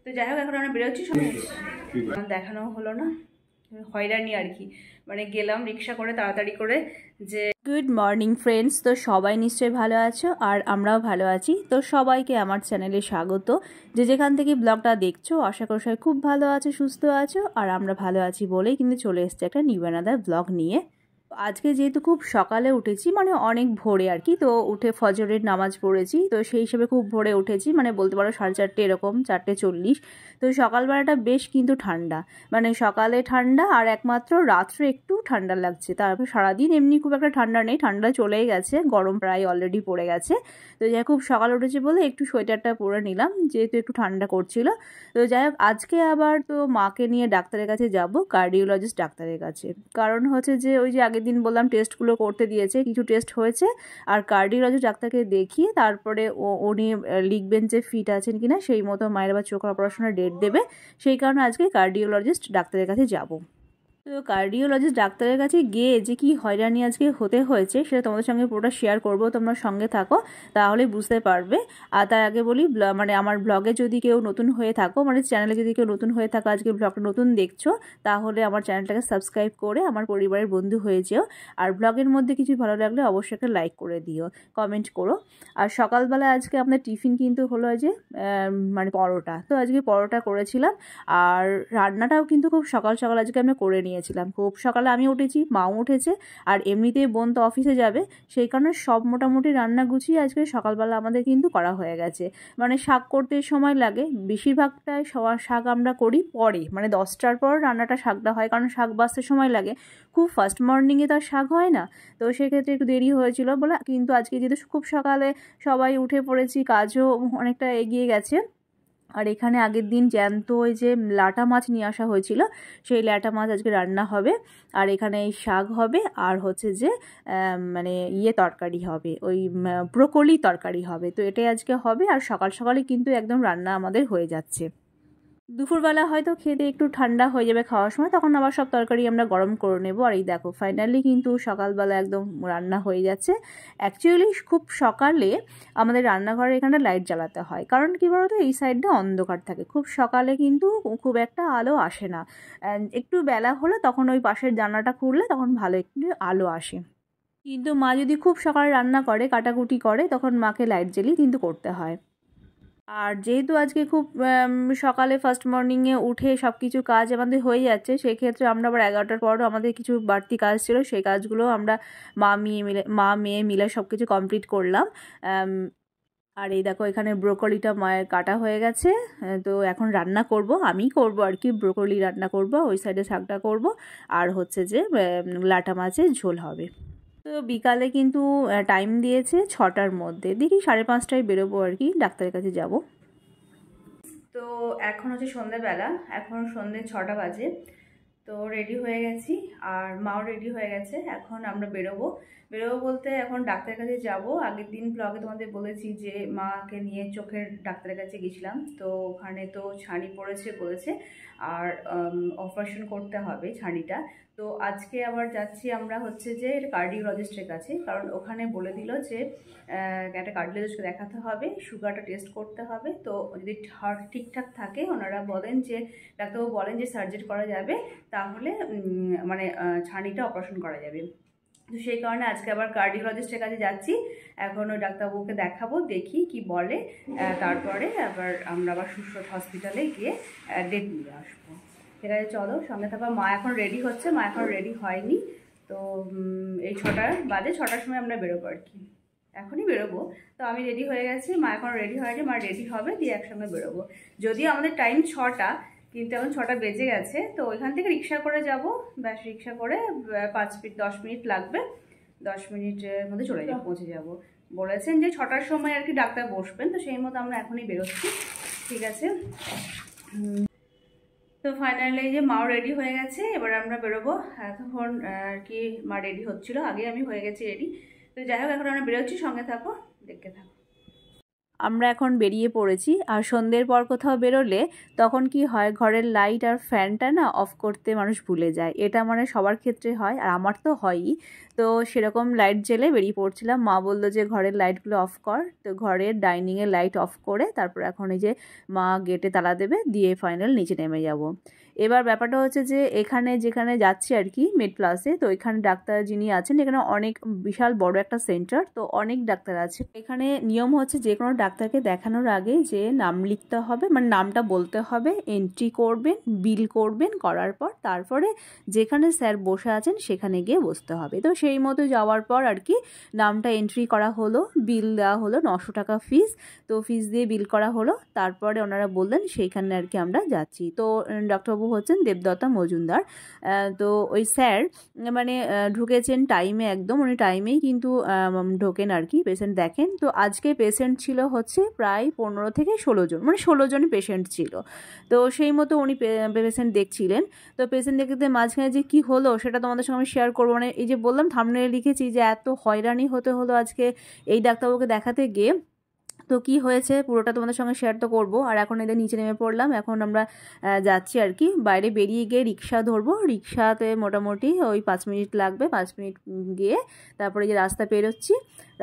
তো যাই হোক এখন আমরা বেরোচ্ছি, দেখানো হলো না, হয়রানি আর কি, মানে গেলাম রিক্সা করে তাড়াতাড়ি করে। যে গুড মর্নিং ফ্রেন্ডস, তো সবাই নিশ্চয়ই ভালো আছো আর আমরাও ভালো আছি। তো সবাইকে আমার চ্যানেলে স্বাগত। যে যেখান থেকে ব্লগটা দেখছো আশা করি সবাই খুব ভালো আছো, সুস্থ আছো, আর আমরা ভালো আছি বলেই কিন্তু চলে এসেছি একটা নিউ অ্যানাদার ব্লগ নিয়ে। আজকে যেহেতু খুব সকালে উঠেছি, মানে অনেক ভোরে আর কি, তো উঠে ফজরের নামাজ পড়েছি, তো সেই হিসেবে খুব ভোরে উঠেছি, মানে বলতে পারো 4:30 এরকম, 4:40। তো সকালবেলাটা বেশ কিন্তু ঠান্ডা, মানে সকালে ঠান্ডা আর একমাত্র রাত্রে একটু ঠান্ডা লাগছে, তারপর সারাদিন এমনি খুব একটা ঠান্ডা নেই, ঠান্ডা চলেই গেছে, গরম প্রায় অলরেডি পড়ে গেছে। তো যাই খুব সকাল উঠেছে বলে একটু সোয়েটারটা পরে নিলাম, যেহেতু একটু ঠান্ডা করছিল। তো যাই হোক আজকে আবার তো মাকে নিয়ে ডাক্তারের কাছে যাব, কার্ডিওলজিস্ট ডাক্তারের কাছে। কারণ হচ্ছে যে ওই যে আগের দিন বললাম টেস্টগুলো করতে দিয়েছে, কিছু টেস্ট হয়েছে, আর কার্ডিওলজিস্ট ডাক্তারকে দেখিয়ে তারপরে উনি লিখবেন যে ফিট আছেন কিনা, সেই মতো মায়ের আবার চোখ অপারেশনের ডেট দেবে। সেই কারণে আজকে কার্ডিওলজিস্ট ডাক্তারের কাছে যাব। তো কার্ডিওলজিস্ট ডাক্তারের কাছে গিয়ে যে কি হয়রানি আজকে হতে হয়েছে সেটা তোমাদের সঙ্গে পুরোটা শেয়ার করব, তোমরা সঙ্গে থাকো তাহলে বুঝতে পারবে। আর তার আগে বলি, মানে আমার ব্লগে যদি কেউ নতুন হয়ে থাকো, মানে চ্যানেলে যদি কেউ নতুন হয়ে থাকো, আজকে ব্লগটা নতুন দেখছো, তাহলে আমার চ্যানেলটাকে সাবস্ক্রাইব করে আমার পরিবারের বন্ধু হয়ে যেও। আর ব্লগের মধ্যে কিছু ভালো লাগলে অবশ্যই একটা লাইক করে দিও, কমেন্ট করো। আর সকালবেলা আজকে আমাদের টিফিন কিন্তু হলো যে মানে পরোটা, তো আজকে পরোটা করেছিলাম। আর রান্নাটাও কিন্তু খুব সকাল সকাল আজকে আমরা করে নিয়েছিলাম, খুব সকালে আমি উঠেছি, মাও উঠেছে, আর এমনিতেই বোন তো অফিসে যাবে, সেই কারণে সব মোটামুটি রান্না গুছিয়ে আজকে সকালবেলা আমাদের কিন্তু করা হয়ে গেছে। মানে শাক করতে সময় লাগে, বেশিরভাগটাই শাক আমরা করি পরে, মানে 10টার পর রান্নাটা শাকটা হয়, কারণ শাক বাছতে সময় লাগে, খুব ফার্স্ট মর্নিংয়ে তো আর শাক হয় না। তো সেক্ষেত্রে একটু দেরি হয়েছিল বলে, কিন্তু আজকে যেহেতু খুব সকালে সবাই উঠে পড়েছি, কাজও অনেকটা এগিয়ে গেছে। আর এখানে আগের দিন জ্যান্ত ওই যে লাটা মাছ নিয়ে আসা হয়েছিল, সেই লাটা মাছ আজকে রান্না হবে। আর এখানে এই শাক হবে, আর হচ্ছে যে মানে তরকারি হবে, ওই ব্রোকলি তরকারি হবে। তো এটাই আজকে হবে, আর সকাল সকালে কিন্তু একদম রান্না আমাদের হয়ে যাচ্ছে। দুপুরবেলা হয়তো খেতে একটু ঠান্ডা হয়ে যাবে খাওয়ার সময়, তখন আবার সব তরকারি আমরা গরম করে নেব। আর এই দেখো ফাইনালি কিন্তু সকালবেলা একদম রান্না হয়ে যাচ্ছে। অ্যাকচুয়ালি খুব সকালে আমাদের রান্নাঘরে এখানে লাইট জ্বালাতে হয়, কারণ কী বলতো এই সাইডটা অন্ধকার থাকে, খুব সকালে কিন্তু খুব একটা আলো আসে না। একটু বেলা হলে তখন ওই পাশের জানলাটা খুললে তখন ভালো একটু আলো আসে। কিন্তু মা যদি খুব সকালে রান্না করে, কাটাকুটি করে, তখন মাকে লাইট জ্বালিয়ে কিন্তু করতে হয়। আর যেহেতু আজকে খুব সকালে ফার্স্ট মর্নিংয়ে উঠে সব কিছু কাজ আমাদের হয়ে যাচ্ছে, সেক্ষেত্রে আমরা আবার 11টার পরও আমাদের কিছু বাড়তি কাজ ছিল, সেই কাজগুলো আমরা মা মেয়ে মিলে সব কিছু কমপ্লিট করলাম। আর এই দেখো এখানে ব্রোকলিটা মায়ের কাটা হয়ে গেছে, তো এখন রান্না করব, আমি করব আর কি, ব্রোকলি রান্না করব, ওই সাইডে শাকটা করব, আর হচ্ছে যে লাটা মাছের ঝোল হবে। তো বিকালে কিন্তু টাইম দিয়েছে 6টার মধ্যে, দেখি 5:30টায় বেরোবো আর কি, ডাক্তারের কাছে যাব। তো এখন হচ্ছে সন্ধ্যেবেলা, এখন সন্ধ্যে 6টা বাজে। তো রেডি হয়ে গেছি, আর মাও রেডি হয়ে গেছে, এখন আমরা বেরোবো বলতে এখন ডাক্তারের কাছে যাব। আগের দিন ব্লগে তোমাদের বলেছি যে মাকে নিয়ে চোখের ডাক্তারের কাছে গেছিলাম, তো ওখানে তো ছানি পড়েছে বলেছে, আর অপারেশন করতে হবে ছানিটা। তো আজকে আবার যাচ্ছি আমরা হচ্ছে যে কার্ডিওলজিস্টের কাছে, কারণ ওখানে বলে দিল যে একটা কার্ডিওলজিস্টকে দেখাতে হবে, সুগারটা টেস্ট করতে হবে। তো যদি ঠিকঠাক থাকে, ওনারা বলেন যে, ডাক্তারবাবু বলেন যে সার্জারি করা যাবে, তাহলে মানে ছানিটা অপারেশন করা যাবে। তো সেই কারণে আজকে আবার কার্ডিওলজিস্টের কাছে যাচ্ছি, এখন ওই ডাক্তারবাবুকে দেখাবো, দেখি কি বলে, তারপরে আমরা আবার সুশ্রুত হসপিটালে গিয়ে ডেট নিয়ে আসবো। ঠিক আছে, চলো সঙ্গে থাকো। মা এখন রেডি হচ্ছে, মা এখন রেডি হয়নি। তো এই 6টা বাজে, 6টার সময় আমরা বেরোবো আর কি, এখনই বেরোবো। তো আমি রেডি হয়ে গেছি, মা এখন রেডি হয়নি, মা রেডি হবে, দিয়ে একসঙ্গে বেরোবো। যদিও আমাদের টাইম 6টা, কিন্তু এখন 6টা বেজে গেছে। তো ওইখান থেকে রিক্সা করে যাব, ব্যাস রিক্সা করে 10 মিনিট লাগবে, 10 মিনিটের মধ্যে চলে যাব, পৌঁছে যাব। বলেছেন যে 6টার সময় আর কি ডাক্তার বসবেন, তো সেই মতো আমরা এখনই বেরোচ্ছি। ঠিক আছে, তো ফাইনালি যে মাও রেডি হয়ে গেছে, এবার আমরা বেরোবো। এতক্ষণ আর কি মা রেডি হচ্ছিল, আগে আমি হয়ে গেছি রেডি। তো যাই হোক এখন আমরা বেরোচ্ছি, সঙ্গে থাকো, দেখতে থাকো। আমরা এখন বেরিয়ে পড়েছি। আর সন্ধ্যের পর কোথাও বেরোলে তখন কি হয়, ঘরের লাইট আর ফ্যানটা না অফ করতে মানুষ ভুলে যায়। এটা মানে সবার ক্ষেত্রে হয়, আর আমার তো হয়ই। তো সেরকম লাইট জ্বেলে বেরিয়ে পড়ছিলাম। মা বললো যে ঘরের লাইটগুলো অফ কর। তো ঘরের ডাইনিংয়ের লাইট অফ করে তারপর এখন এই যে মা গেটে তালা দেবে, দিয়ে ফাইনাল নিচে নেমে যাব। এবার ব্যাপারটা হচ্ছে যে এখানে যেখানে যাচ্ছি আর কি মেড প্লাসে, তো এখানে ডাক্তার যিনি আছেন, এখানে অনেক বিশাল বড় একটা সেন্টার, তো অনেক ডাক্তার আছে এখানে। নিয়ম হচ্ছে যে কোনো ডাক্তারকে দেখানোর আগে যে নাম লিখতে হবে, মানে নামটা বলতে হবে, এন্ট্রি করবেন, বিল করবেন, করার পর তারপরে যেখানে স্যার বসে আছেন সেখানে গিয়ে বসতে হবে। তো সেই মতো যাওয়ার পর আর কি নামটা এন্ট্রি করা হলো, বিল দেওয়া হলো, 900 টাকা ফিস। তো ফিস দিয়ে বিল করা হলো, তারপরে ওনারা বললেন সেইখানে আর কি আমরা যাচ্ছি। তো ডক্টরবাবু হচ্ছেন দেবদত্তা মজুমদার। তো ওই স্যার মানে ঢুকেছেন টাইমে, একদম উনি টাইমেই কিন্তু ঢোকেন আর কি, পেশেন্ট দেখেন। তো আজকে পেশেন্ট ছিল হচ্ছে প্রায় 15 থেকে 16 জন, মানে 16 জন পেশেন্ট ছিল। তো সেই মতো উনি পেশেন্ট দেখছিলেন। তো পেশেন্ট দেখতে মাঝখানে যে কী হলো সেটা তোমাদের সঙ্গে আমি শেয়ার করবো। মানে এই যে বললাম থাম্বনেলে লিখেছি যে এত হয়রানি হতে হলো আজকে এই ডাক্তারবাবুকে দেখাতে গিয়ে। তো কি হয়েছে পুরোটা তোমাদের সঙ্গে শেয়ার তো করবো। আর এখন এদের নিচে নেমে পড়লাম, এখন আমরা যাচ্ছি আর কি। বাইরে বেরিয়ে গিয়ে রিক্সা ধরবো, রিক্সাতে মোটামুটি ওই 5 মিনিট লাগবে। 5 মিনিট গিয়ে তারপরে যে রাস্তা পেরোচ্ছি,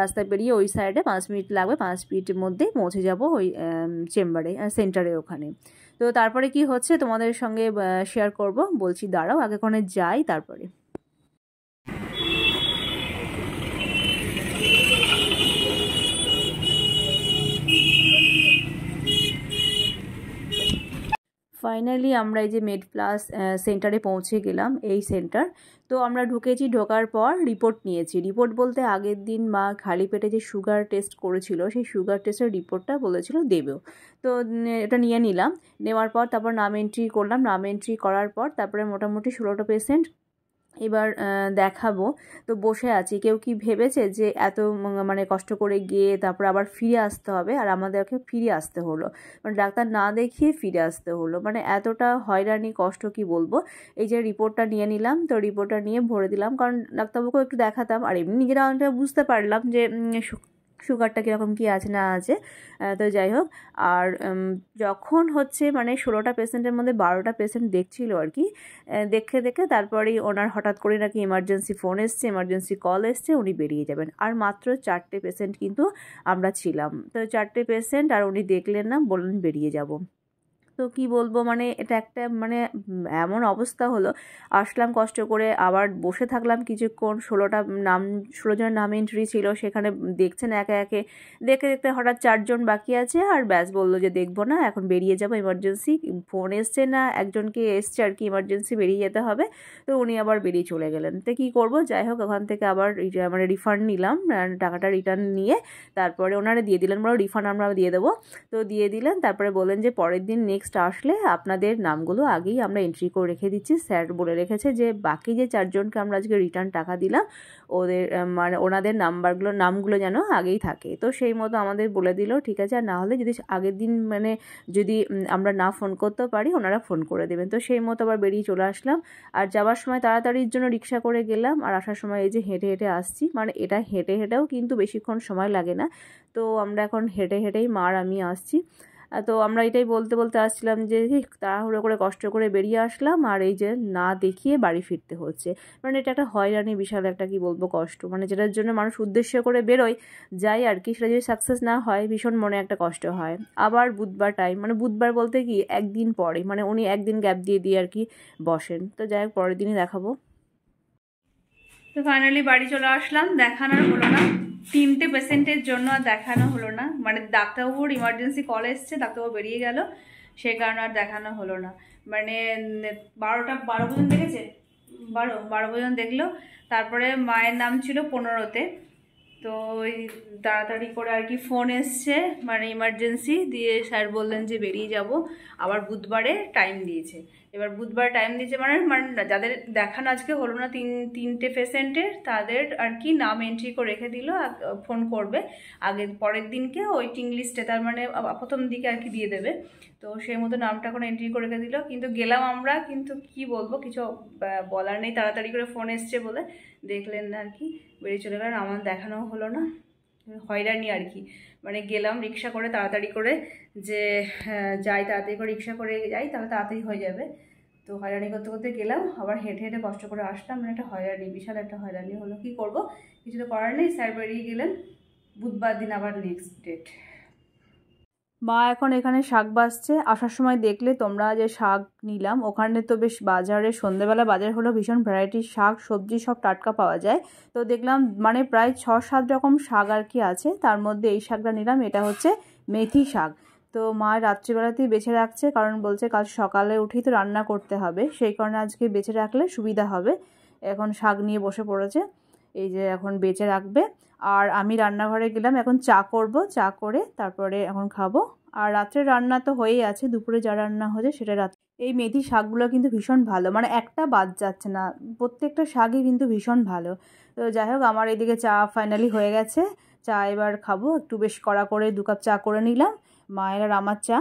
রাস্তা পেরিয়ে ওই সাইডে 5 মিনিট লাগবে, 5 মিনিটের মধ্যেই পৌঁছে যাব ওই চেম্বারে, সেন্টারের ওখানে। তো তারপরে কি হচ্ছে তোমাদের সঙ্গে শেয়ার করব, বলছি দাঁড়াও আগে ওখানে যাই তারপরে। ফাইনালি আমরা এই যে মেড প্লাস সেন্টারে পৌঁছে গেলাম, এই সেন্টার। তো আমরা ঢুকেছি, ঢোকার পর রিপোর্ট নিয়েছি। রিপোর্ট বলতে আগের দিন মা খালি পেটে যে সুগার টেস্ট করেছিল সেই সুগার টেস্টের রিপোর্টটা বলেছিল দেবেও। তো এটা নিয়ে নিলাম, নেওয়ার পর তারপর নাম এন্ট্রি করলাম। নাম এন্ট্রি করার পর তারপরে মোটামুটি 16টা পেশেন্ট এবার দেখাবো। তো বসে আছি, কেউ কি ভেবেছে যে এত মানে কষ্ট করে গিয়ে তারপর আবার ফিরে আসতে হবে, আর আমাদেরকে ফিরে আসতে হলো, মানে ডাক্তার না দেখিয়ে ফিরে আসতে হলো, মানে এতটা হয়রানি কষ্ট কি বলবো। এই যে রিপোর্টটা নিয়ে নিলাম, তো রিপোর্টটা নিয়ে ভরে দিলাম, কারণ ডাক্তারবাবুকেও একটু দেখাতাম, আর এমনি নিজেরা অনেকটা বুঝতে পারলাম যে সুগারটা কীরকম কী আছে না আছে। তো যাই হোক, আর যখন হচ্ছে মানে 16টা পেশেন্টের মধ্যে 12টা পেশেন্ট দেখছিল আর কি, দেখে দেখে তারপরেই ওনার হঠাৎ করে নাকি এমার্জেন্সি ফোন এসছে, এমার্জেন্সি কল এসছে, উনি বেরিয়ে যাবেন। আর মাত্র 4টে পেশেন্ট কিন্তু আমরা ছিলাম। তো 4টে পেশেন্ট, আর উনি দেখলেন না, বললেন বেরিয়ে যাব। তো কি বলবো, মানে এটা একটা মানে এমন অবস্থা হলো, আসলাম কষ্ট করে, আবার বসে থাকলাম কিছুক্ষণ। 16 জনের নাম এন্ট্রি ছিল, সেখানে দেখছেন একে একে, দেখতে দেখতে হঠাৎ 4 জন বাকি আছে, আর ব্যাস বললো যে দেখবো না, এখন বেরিয়ে যাবো, এমার্জেন্সি ফোন এসছে না, একজনকে এসছে আর কি এমার্জেন্সি, বেরিয়ে যেতে হবে। তো উনি আবার বেরিয়ে চলে গেলেন। তো কী করবো, যাই হোক ওখান থেকে আবার মানে রিফান্ড নিলাম, টাকাটা রিটার্ন নিয়ে তারপরে ওনারা দিয়ে দিলেন, বলো রিফান্ড আমরা দিয়ে দেবো। তো দিয়ে দিলেন, তারপরে বললেন যে পরের দিন নেক্সট আসলে আপনাদের নামগুলো আগেই আমরা এন্ট্রি করে রেখে দিচ্ছি। স্যার বলে রেখেছে যে বাকি যে 4 জনকে আমরা আজকে রিটার্ন টাকা দিলাম, ওদের মানে ওনাদের নামগুলো যেন আগেই থাকে। তো সেই মতো আমাদের বলে দিল ঠিক আছে, আর না হলে যদি আগের দিন মানে যদি আমরা না ফোন করতে পারি, ওনারা ফোন করে দেবেন। তো সেই মতো আবার বেরিয়ে চলে আসলাম। আর যাওয়ার সময় তাড়াতাড়ির জন্য রিক্সা করে গেলাম, আর আসার সময় এই যে হেঁটে হেঁটে আসছি, মানে এটা হেঁটে হেঁটেও কিন্তু বেশিক্ষণ সময় লাগে না। তো আমরা এখন হেঁটে হেঁটেই মা আর আমি আসছি। তো আমরা এটাই বলতে বলতে আসছিলাম যে তাড়াহুড়ো করে কষ্ট করে বেরিয়ে আসলাম, আর এই যে না দেখিয়ে বাড়ি ফিরতে হচ্ছে। মানে এটা একটা হয়রানি, বিশাল একটা কি বলবো কষ্ট, মানে যেটার জন্য মানুষ উদ্দেশ্য করে বেরোয় যাই আর কি, সেটা যদি সাকসেস না হয় ভীষণ মনে একটা কষ্ট হয়। আবার বুধবার টাইম, মানে বুধবার বলতে কি একদিন পরে, মানে উনি একদিন গ্যাপ দিয়ে দিয়ে আর কি বসেন। তো যাই হোক পরের দিনই দেখাবো। তো ফাইনালি বাড়ি চলে আসলাম, দেখানোর হলো না, 3টে পেশেন্টের জন্য আর দেখানো হলো না, মানে ডাক্তারবাবুর ইমার্জেন্সি কল এসছে, ডাক্তারবাবু বেরিয়ে গেল, সেই কারণে আর দেখানো হলো না। মানে 12 পর্যন্ত দেখেছে, 12 পর্যন্ত দেখলো। তারপরে মায়ের নাম ছিল 15তে। তো ওই তাড়াতাড়ি করে আর কি ফোন এসছে, মানে ইমার্জেন্সি দিয়ে স্যার বললেন যে বেরিয়ে যাব। আবার বুধবারে টাইম দিয়েছে, এবার বুধবার টাইম দিয়েছে মানে যাদের দেখানো আজকে হলো না 3টে পেশেন্টের, তাদের আর কি নাম এন্ট্রি করে রেখে দিল, ফোন করবে আগের পরের দিনকে ওয়েটিং লিস্টে, তার মানে প্রথম দিকে আর কি দিয়ে দেবে। তো সেই মতো নামটা এখন এন্ট্রি করে রেখে দিল, কিন্তু গেলাম আমরা, কিন্তু কি বলবো কিছু বলার নেই, তাড়াতাড়ি করে ফোন এসছে বলে দেখলেন না আর কি, বেরিয়ে চলে গেলেন, আমার দেখানো হলো না। হয়রানি আর কি। মানে গেলাম রিক্সা করে তাড়াতাড়ি করে, যে যাই তাড়াতাড়ি করে রিক্সা করে যাই তাহলে তাড়াতাড়ি হয়ে যাবে। তো হয়রানি করতে করতে গেলাম, আবার হেঁটে হেঁটে কষ্ট করে আসলাম। মানে একটা হয়রানি, বিশাল একটা হয়রানি হলো। কি করব, কিছু তো করার নেই। স্যার বেরিয়ে গেলেন, বুধবার দিন আবার নেক্সট ডেট। মা এখন এখানে শাক বাছছে। আসার সময় দেখলে তোমরা যে শাক নিলাম, ওখানে তো বেশ বাজারে সন্ধ্যেবেলা বাজার হলো, ভীষণ ভ্যারাইটির শাক সবজি সব টাটকা পাওয়া যায়। তো দেখলাম মানে প্রায় 6-7 রকম শাক আর কি আছে, তার মধ্যে এই শাকটা নিলাম। এটা হচ্ছে মেথি শাক। তো মা রাত্রিবেলাতেই বেছে রাখছে, কারণ বলছে কাল সকালে উঠেই তো রান্না করতে হবে, সেই কারণে আজকে বেছে রাখলে সুবিধা হবে। এখন শাক নিয়ে বসে পড়েছে, এই যে এখন বেছে রাখবে। আর আমি রান্নাঘরে গেলাম, এখন চা করব, চা করে তারপরে এখন খাবো। আর রাত্রে রান্না তো হয়েই আছে, দুপুরে যা রান্না হয়েছে সেটা রাত্রে। এই মেথি শাকগুলো কিন্তু ভীষণ ভালো, মানে একটা বাদ যাচ্ছে না, প্রত্যেকটা শাকই কিন্তু ভীষণ ভালো। তো যাই হোক, আমার এদিকে চা ফাইনালি হয়ে গেছে। চা এবার খাবো, একটু বেশ কড়া করে 2 কাপ চা করে নিলাম, মায়ের আর আমার চা।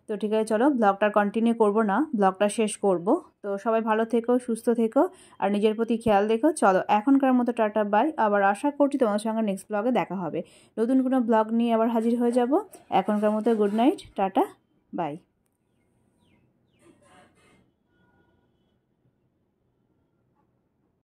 তো ঠিক আছে, চলো ব্লগটা কন্টিনিউ করব না, ব্লগটা শেষ করব। তো সবাই ভালো থেকো, সুস্থ থেকো, আর নিজের প্রতি খেয়াল রেখো। চলো এখনকার মতো টাটা বাই। আবার আশা করছি তোমাদের সঙ্গে নেক্সট ব্লগে দেখা হবে, নতুন কোনো ব্লগ নিয়ে আবার হাজির হয়ে যাব। এখনকার মতো গুড নাইট, টাটা বাই।